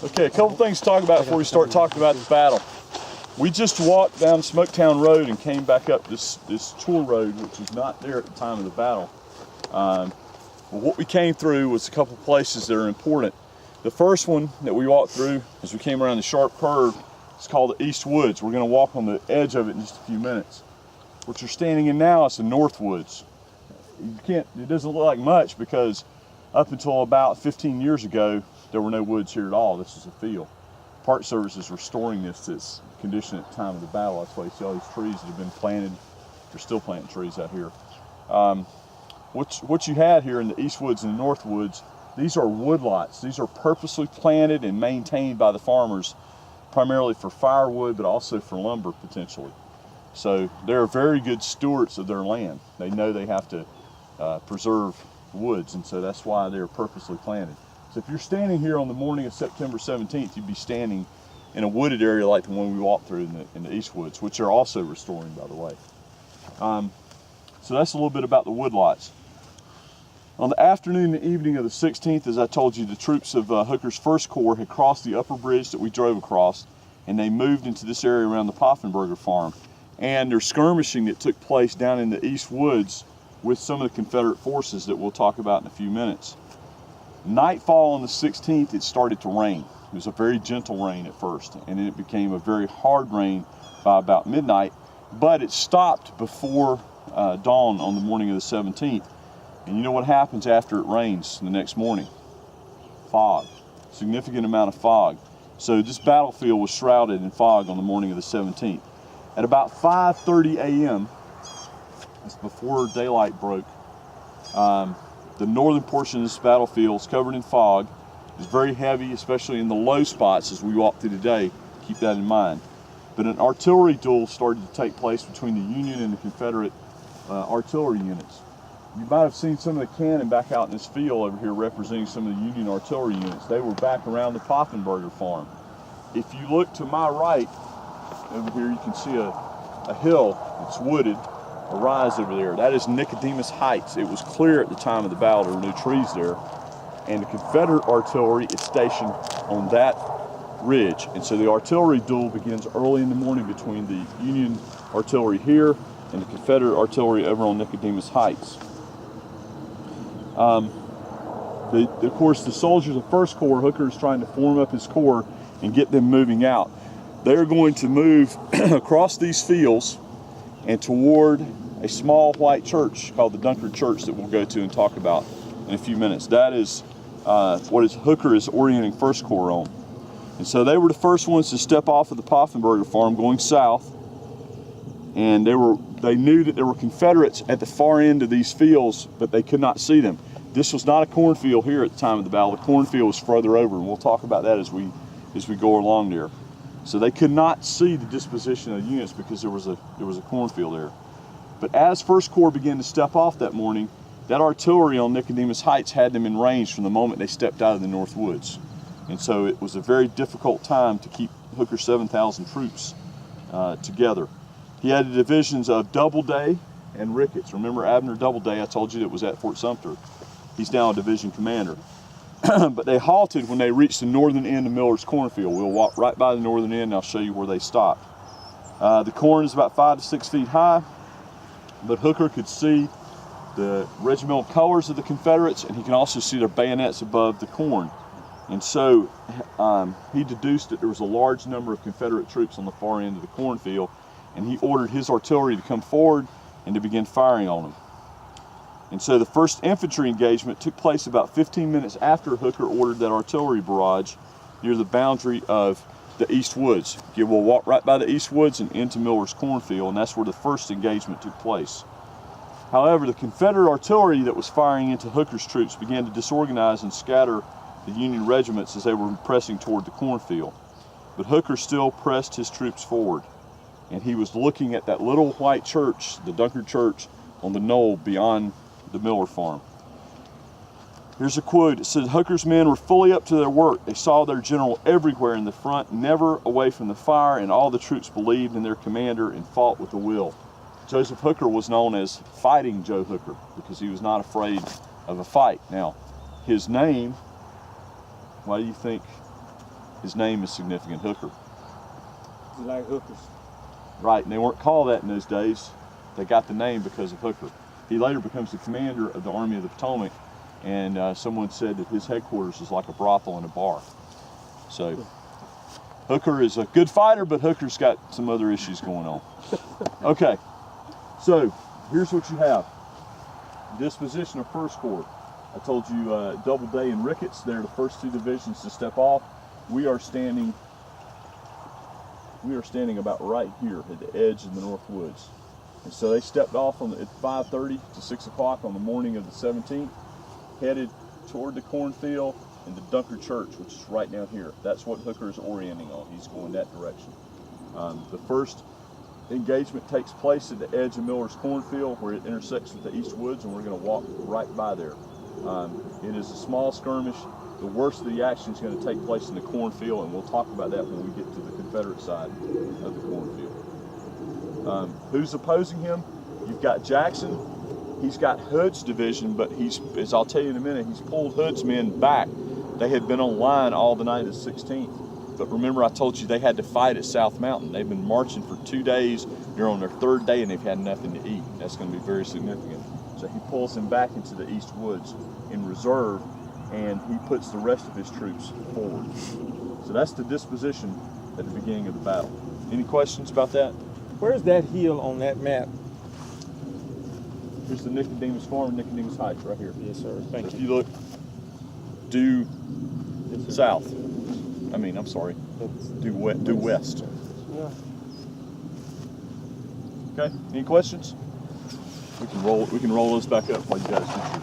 Okay, a couple things to talk about before we start talking about the battle. We just walked down Smoketown Road and came back up this tour road, which was not there at the time of the battle. But what we came through was a couple places that are important. The first one that we walked through as we came around the sharp curve is called the East Woods. We're going to walk on the edge of it in just a few minutes. What you're standing in now is the North Woods. It doesn't look like much because up until about 15 years ago, there were no woods here at all. This is a field. Park Service is restoring this to its condition at the time of the battle. That's why you see all these trees that have been planted. They're still planting trees out here. What you had here in the East Woods and the North Woods, these are woodlots. These are purposely planted and maintained by the farmers, primarily for firewood, but also for lumber potentially. So they're very good stewards of their land. They know they have to preserve woods, and so that's why they're purposely planted. So if you're standing here on the morning of September 17th, you'd be standing in a wooded area like the one we walked through in the East Woods, which are also restoring, by the way. So that's a little bit about the woodlots. On the afternoon and evening of the 16th, as I told you, the troops of Hooker's 1st Corps had crossed the upper bridge that we drove across, and they moved into this area around the Poffenberger farm. And there's skirmishing that took place down in the East Woods with some of the Confederate forces that we'll talk about in a few minutes. Nightfall on the 16th, it started to rain. It was a very gentle rain at first, and then it became a very hard rain by about midnight, but it stopped before dawn on the morning of the 17th. And you know what happens after it rains the next morning? Fog. Significant amount of fog. So this battlefield was shrouded in fog on the morning of the 17th. At about 5:30 a.m., that's before daylight broke, the northern portion of this battlefield is covered in fog. It's very heavy, especially in the low spots as we walk through today. Keep that in mind. But an artillery duel started to take place between the Union and the Confederate artillery units. You might have seen some of the cannon back out in this field over here representing some of the Union artillery units. They were back around the Poffenberger farm. If you look to my right, over here you can see a hill that's wooded, a rise over there. That is Nicodemus Heights. It was clear at the time of the battle. There were no trees there. And the Confederate artillery is stationed on that ridge. And so the artillery duel begins early in the morning between the Union artillery here and the Confederate artillery over on Nicodemus Heights. Of course, the soldiers of 1st Corps, Hooker is trying to form up his corps and get them moving out. They're going to move across these fields and toward a small white church called the Dunkard Church that we'll go to and talk about in a few minutes. That is what Hooker is orienting 1st Corps on. And so they were the first ones to step off of the Poffenberger farm going south, and they knew that there were Confederates at the far end of these fields, but they could not see them. This was not a cornfield here at the time of the battle. The cornfield was further over, and we'll talk about that as we go along there. So they could not see the disposition of the units because there was a cornfield there. But as 1st Corps began to step off that morning, that artillery on Nicodemus Heights had them in range from the moment they stepped out of the North Woods. And so it was a very difficult time to keep Hooker's 7,000 troops together. He had the divisions of Doubleday and Ricketts. Remember Abner Doubleday, I told you that was at Fort Sumter. He's now a division commander. But they halted when they reached the northern end of Miller's cornfield. We'll walk right by the northern end and I'll show you where they stopped. The corn is about 5 to 6 feet high, but Hooker could see the regimental colors of the Confederates, and he can also see their bayonets above the corn. And so he deduced that there was a large number of Confederate troops on the far end of the cornfield, and he ordered his artillery to come forward and to begin firing on them. And so the first infantry engagement took place about 15 minutes after Hooker ordered that artillery barrage near the boundary of the East Woods. We'll walk right by the East Woods and into Miller's cornfield, and that's where the first engagement took place. However, the Confederate artillery that was firing into Hooker's troops began to disorganize and scatter the Union regiments as they were pressing toward the cornfield. But Hooker still pressed his troops forward, and he was looking at that little white church, the Dunkard Church, on the knoll beyond the Miller farm. Here's a quote. It says, "Hooker's men were fully up to their work. They saw their general everywhere in the front, never away from the fire, and all the troops believed in their commander and fought with a will." Joseph Hooker was known as Fighting Joe Hooker because he was not afraid of a fight. Now, his name, why do you think his name is significant, Hooker. You like hookers. Right, and they weren't called that in those days. They got the name because of Hooker. He later becomes the commander of the Army of the Potomac, and someone said that his headquarters is like a brothel and a bar. So Hooker is a good fighter, but Hooker's got some other issues going on. Okay, so here's what you have. Disposition of First Corps. I told you Doubleday and Ricketts, they're the first two divisions to step off. We are standing about right here at the edge of the North Woods. And so they stepped off at 5:30 to 6 o'clock on the morning of the 17th, headed toward the cornfield and the Dunker Church, which is right down here. That's what Hooker is orienting on. He's going that direction. The first engagement takes place at the edge of Miller's cornfield where it intersects with the East Woods, and we're going to walk right by there. It is a small skirmish. The worst of the action is going to take place in the cornfield, and we'll talk about that when we get to the Confederate side of the cornfield. Who's opposing him? You've got Jackson. He's got Hood's division, but as I'll tell you in a minute, he's pulled Hood's men back. They had been on line all the night of the 16th. But remember, I told you they had to fight at South Mountain. They've been marching for 2 days. They're on their 3rd day, and they've had nothing to eat. That's going to be very significant. So he pulls them back into the East Woods in reserve, and he puts the rest of his troops forward. So that's the disposition at the beginning of the battle. Any questions about that? Where's that hill on that map? Here's the Nicodemus Farm, Nicodemus Heights, right here. Yes, sir. Thank If you. you look due Yes, sir. south, I'm sorry, due west. Yeah. Okay, any questions? We can roll those back up while you guys do your